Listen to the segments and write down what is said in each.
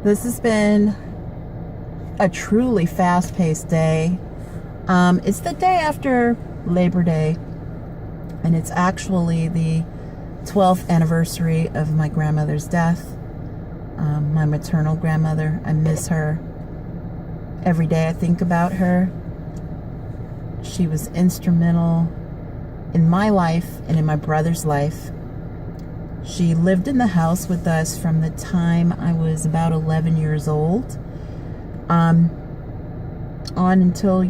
This has been a truly fast-paced day. It's the day after Labor Day, and it's actually the 12th anniversary of my grandmother's death. My maternal grandmother. I miss her. Every day I think about her. She was instrumental in my life and in my brother's life. She lived in the house with us from the time I was about 11 years old, on until,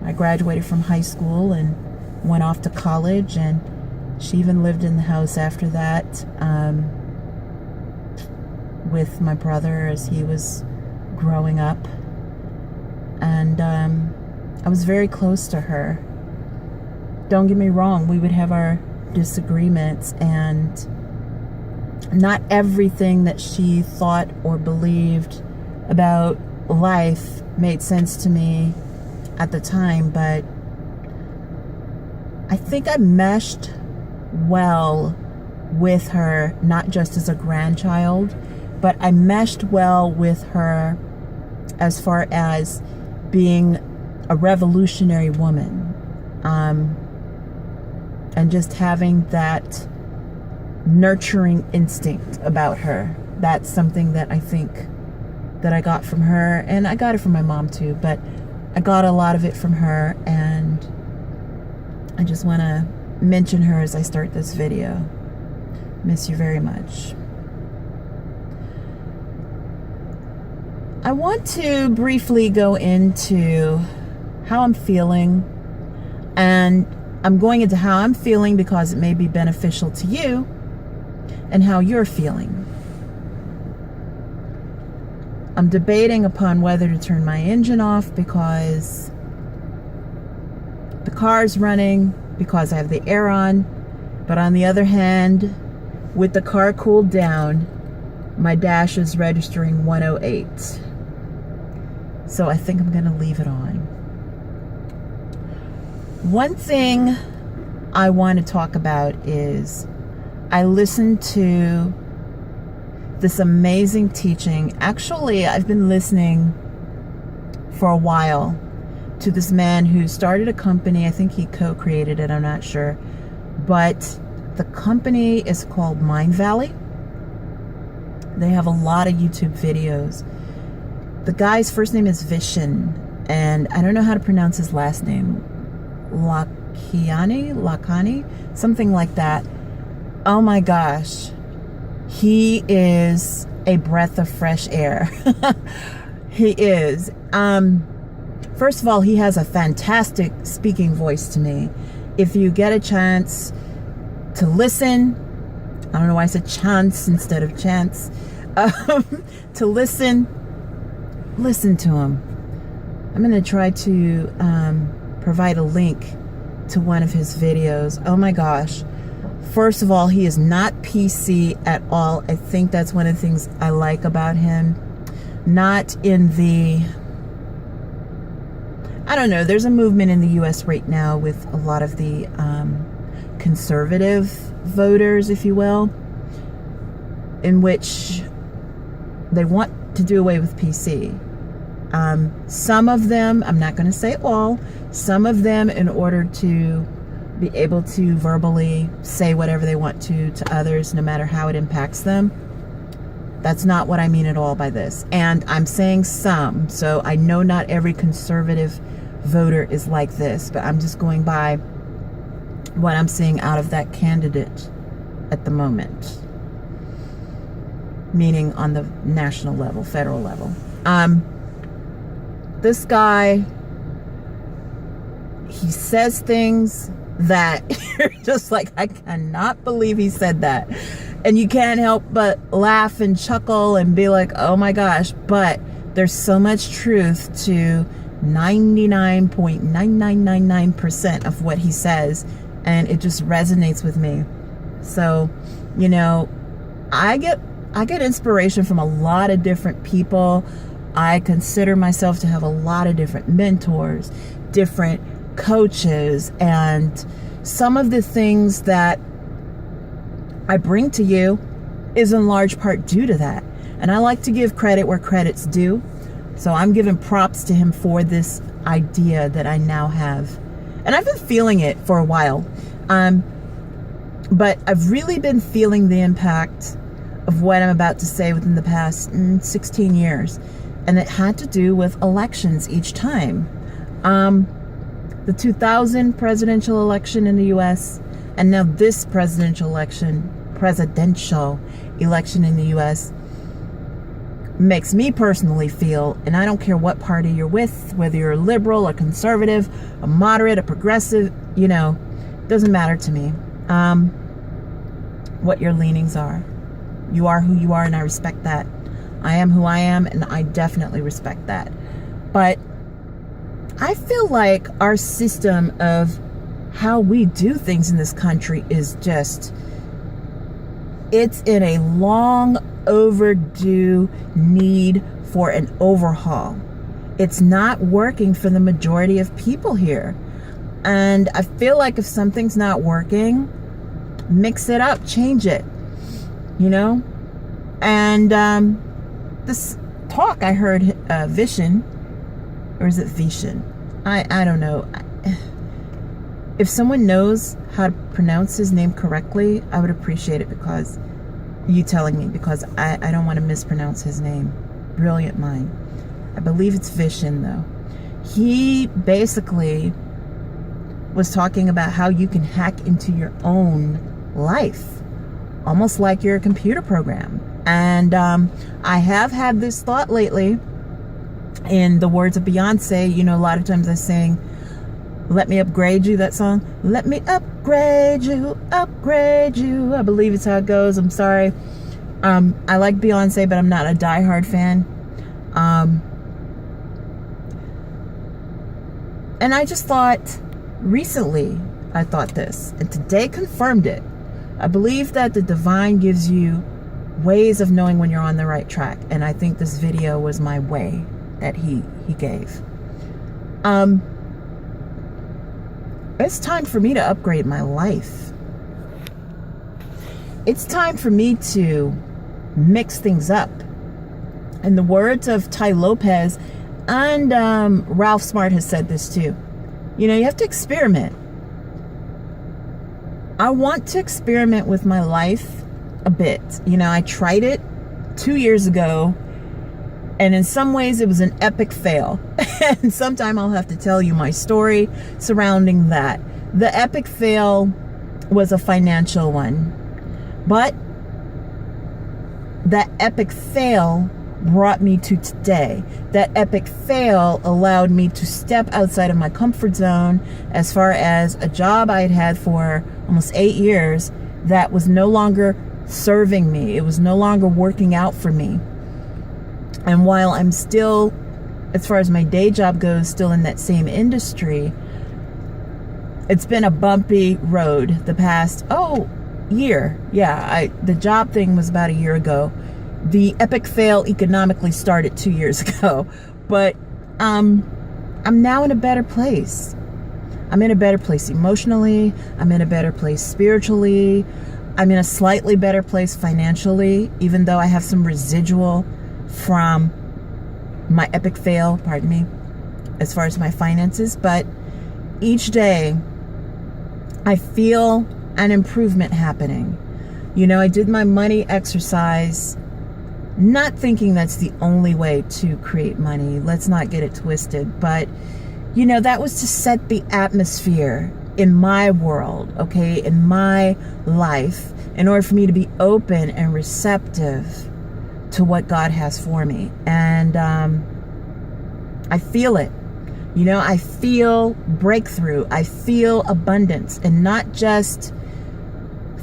I graduated from high school and went off to college, and she even lived in the house after that, with my brother as he was growing up. And I was very close to her. Don't get me wrong, we would have our disagreements, and not everything that she thought or believed about life made sense to me at the time, but I think I meshed well with her, not just as a grandchild, but I meshed well with her as far as being a revolutionary woman, and just having that nurturing instinct about her. That's something that I think that I got from her, and I got it from my mom too, but I got a lot of it from her, and I just want to mention her as I start this video. Miss you very much. I want to briefly go into how I'm feeling, and I'm going into how I'm feeling because it may be beneficial to you and how you're feeling. I'm debating upon whether to turn my engine off because the car's running, because I have the air on, but on the other hand, with the car cooled down, my dash is registering 108. So I think I'm going to leave it on. One thing I want to talk about is I listened to this amazing teaching. Actually, I've been listening for a while to this man who started a company. I think he co-created it, I'm not sure. But the company is called Mind Valley. They have a lot of YouTube videos. The guy's first name is Vishen, and I don't know how to pronounce his last name. Lakani, something like that. Oh my gosh. He is a breath of fresh air. He is. First of all, he has a fantastic speaking voice to me. If you get a chance to listen, I don't know why I said chance instead of chance, to listen to him. I'm going to try to provide a link to one of his videos. Oh my gosh. First of all, he is not PC at all. I think that's one of the things I like about him. Not in the... I don't know. There's a movement in the U.S. right now with a lot of the conservative voters, if you will, in which they want to do away with PC. Some of them, I'm not going to say all, some of them, in order to be able to verbally say whatever they want to others, no matter how it impacts them. That's not what I mean at all by this. And I'm saying some, so I know not every conservative voter is like this, but I'm just going by what I'm seeing out of that candidate at the moment. Meaning on the national level, federal level. This guy, he says things that you're just like, I cannot believe he said that. And you can't help but laugh and chuckle and be like, oh my gosh. But there's so much truth to 99.9999% of what he says. And it just resonates with me. So, I get inspiration from a lot of different people. I consider myself to have a lot of different mentors, different coaches, and some of the things that I bring to you is in large part due to that. And I like to give credit where credit's due. So I'm giving props to him for this idea that I now have. And I've been feeling it for a while. But I've really been feeling the impact of what I'm about to say within the past 16 years. And it had to do with elections each time. The 2000 presidential election in the US, and now this presidential election in the US, makes me personally feel, and I don't care what party you're with, whether you're a liberal, a conservative, a moderate, a progressive, doesn't matter to me what your leanings are. You are who you are, and I respect that. I am who I am, and I definitely respect that. But I feel like our system of how we do things in this country is just, it's in a long overdue need for an overhaul. It's not working for the majority of people here. And I feel like if something's not working, mix it up, change it, And this talk I heard, Vishen, or is it Vishen? I don't know. If someone knows how to pronounce his name correctly, I would appreciate it, because you telling me, because I don't want to mispronounce his name. Brilliant mind. I believe it's Vishen, though. He basically was talking about how you can hack into your own life, almost like you're a computer program. And I have had this thought lately. In the words of Beyonce, a lot of times I sing, "Let me upgrade you," that song. Let me upgrade you, upgrade you. I believe it's how it goes. I'm sorry. I like Beyonce, but I'm not a diehard fan. And I just thought, recently, I thought this, and today confirmed it. I believe that the divine gives you ways of knowing when you're on the right track. And I think this video was my way that he gave. It's time for me to upgrade my life. It's time for me to mix things up. In the words of Ty Lopez, and Ralph Smart has said this too, you have to experiment. I want to experiment with my life a bit. I tried it 2 years ago, and in some ways it was an epic fail. And sometime I'll have to tell you my story surrounding that. The epic fail was a financial one. But that epic fail brought me to today. That epic fail allowed me to step outside of my comfort zone as far as a job I had had for almost 8 years that was no longer serving me. It was no longer working out for me. And while I'm still, as far as my day job goes, still in that same industry, it's been a bumpy road the past, year. Yeah, the job thing was about a year ago. The epic fail economically started 2 years ago. But I'm now in a better place. I'm in a better place emotionally. I'm in a better place spiritually. I'm in a slightly better place financially, even though I have some residual from my epic fail, as far as my finances. But each day I feel an improvement happening. I did my money exercise, not thinking that's the only way to create money. Let's not get it twisted. But, that was to set the atmosphere in my world, okay, in my life, in order for me to be open and receptive to what God has for me. And I feel it. I feel breakthrough. I feel abundance, and not just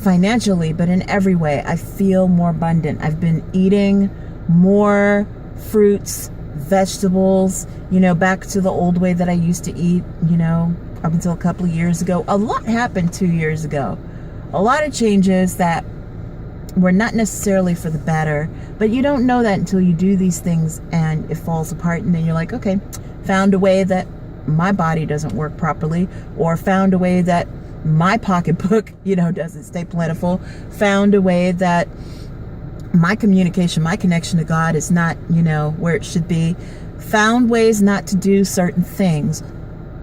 financially, but in every way. I feel more abundant. I've been eating more fruits, vegetables, back to the old way that I used to eat, up until a couple of years ago. A lot happened 2 years ago. A lot of changes that were not necessarily for the better, but you don't know that until you do these things and it falls apart, and then you're like, okay, found a way that my body doesn't work properly, or found a way that my pocketbook, doesn't stay plentiful, found a way that my communication, my connection to God is not, where it should be. Found ways not to do certain things.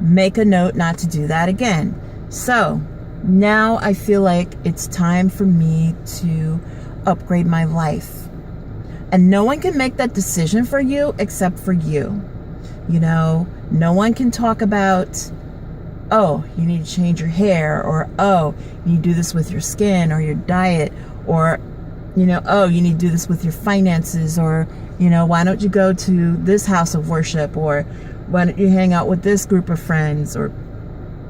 Make a note not to do that again. So now I feel like it's time for me to upgrade my life. And no one can make that decision for you except for you. No one can talk about, oh, you need to change your hair, or, oh, you need to do this with your skin or your diet, or, oh, you need to do this with your finances, or, why don't you go to this house of worship, or why don't you hang out with this group of friends, or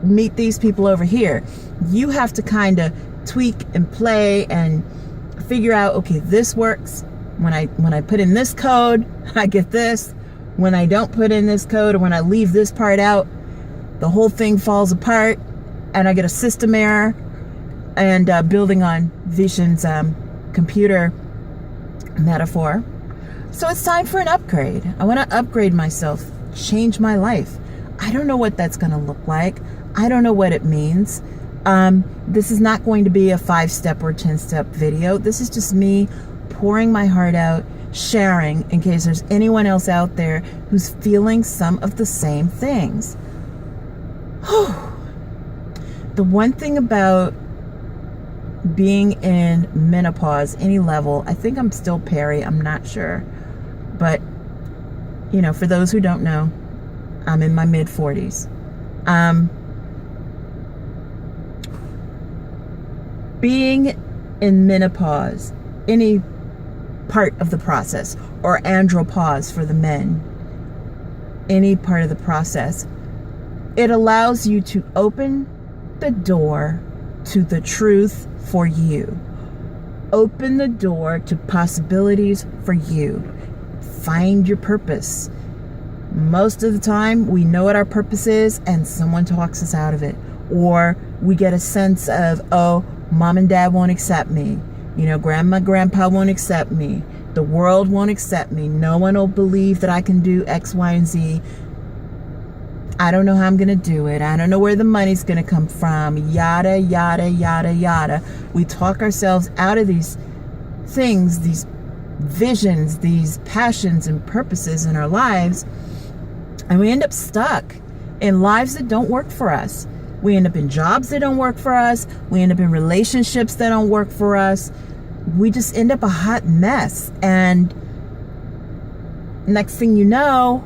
meet these people over here. You have to kind of tweak and play and figure out, okay, this works. When I put in this code, I get this. When I don't put in this code, or when I leave this part out, the whole thing falls apart and I get a system error. And building on Vishen's computer metaphor. So it's time for an upgrade. I want to upgrade myself, change my life. I don't know what that's going to look like. I don't know what it means. This is not going to be a 5-step or 10-step video. This is just me pouring my heart out, sharing, in case there's anyone else out there who's feeling some of the same things. The one thing about being in menopause, any level, I think I'm still peri, I'm not sure. But, for those who don't know, I'm in my mid-40s. Being in menopause, any part of the process, or andropause for the men, any part of the process, it allows you to open the door to the truth for you. Open the door to possibilities for you. Find your purpose. Most of the time, we know what our purpose is, and someone talks us out of it. Or we get a sense of, oh, mom and dad won't accept me. Grandma, grandpa won't accept me. The world won't accept me. No one will believe that I can do X, Y, and Z. I don't know how I'm going to do it. I don't know where the money's going to come from. Yada, yada, yada, yada. We talk ourselves out of these things, these visions, these passions and purposes in our lives. And we end up stuck in lives that don't work for us. We end up in jobs that don't work for us. We end up in relationships that don't work for us. We just end up a hot mess. And next thing you know,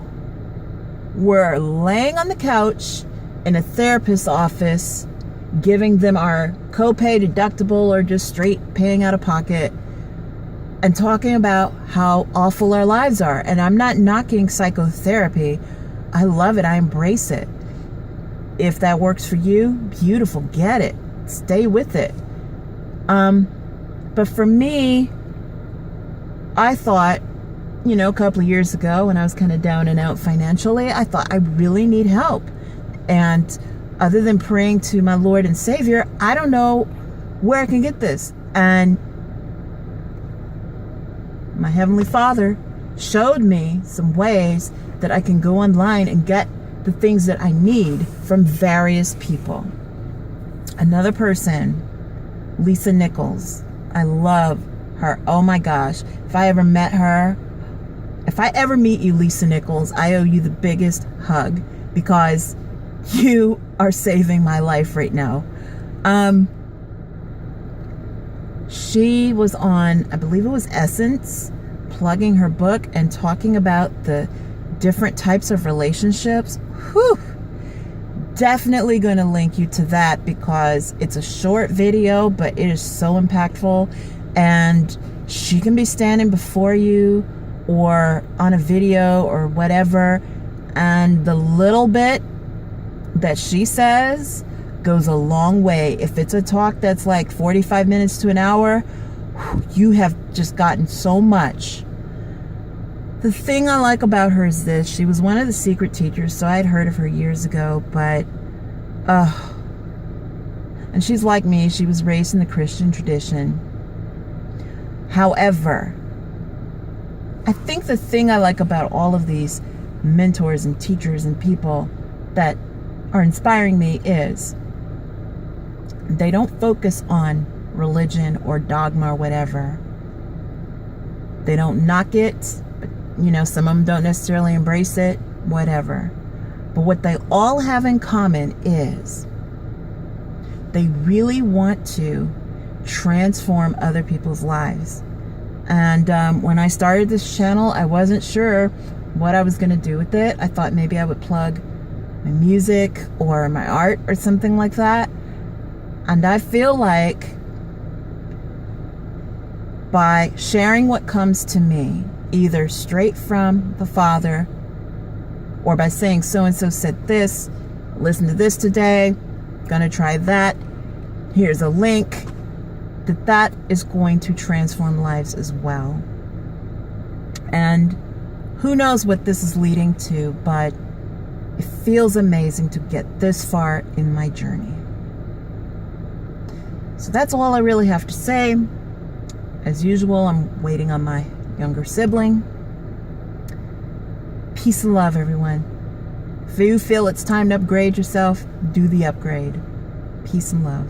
we're laying on the couch in a therapist's office, giving them our copay, deductible, or just straight paying out of pocket, and talking about how awful our lives are. And I'm not knocking psychotherapy. I love it. I embrace it. If that works for you, beautiful. Get it. Stay with it. But for me, I thought, a couple of years ago when I was kind of down and out financially, I thought I really need help. And other than praying to my Lord and Savior, I don't know where I can get this. And my Heavenly Father showed me some ways that I can go online and get the things that I need from various people. Another person, Lisa Nichols. I love her. Oh my gosh. If I ever meet you, Lisa Nichols, I owe you the biggest hug, because you are saving my life right now. She was on, I believe it was Essence, plugging her book and talking about the different types of relationships. Whew. Definitely going to link you to that, because it's a short video, but it is so impactful. And she can be standing before you or on a video or whatever, and the little bit that she says goes a long way. If it's a talk that's like 45 minutes to an hour, you have just gotten so much. The thing I like about her is this: she was one of the secret teachers, so I had heard of her years ago, but and she's like me, she was raised in the Christian tradition. However, I think the thing I like about all of these mentors and teachers and people that are inspiring me is they don't focus on religion or dogma or whatever. They don't knock it, but, you know, some of them don't necessarily embrace it, whatever. But what they all have in common is they really want to transform other people's lives. And when I started this channel, I wasn't sure what I was going to do with it. I thought maybe I would plug my music or my art or something like that. And I feel like by sharing what comes to me, either straight from the Father, or by saying so-and-so said this, listen to this today, gonna try that, here's a link, that is going to transform lives as well. And who knows what this is leading to, but it feels amazing to get this far in my journey. So that's all I really have to say. As usual, I'm waiting on my younger sibling. Peace and love, everyone. If you feel it's time to upgrade yourself, do the upgrade. Peace and love.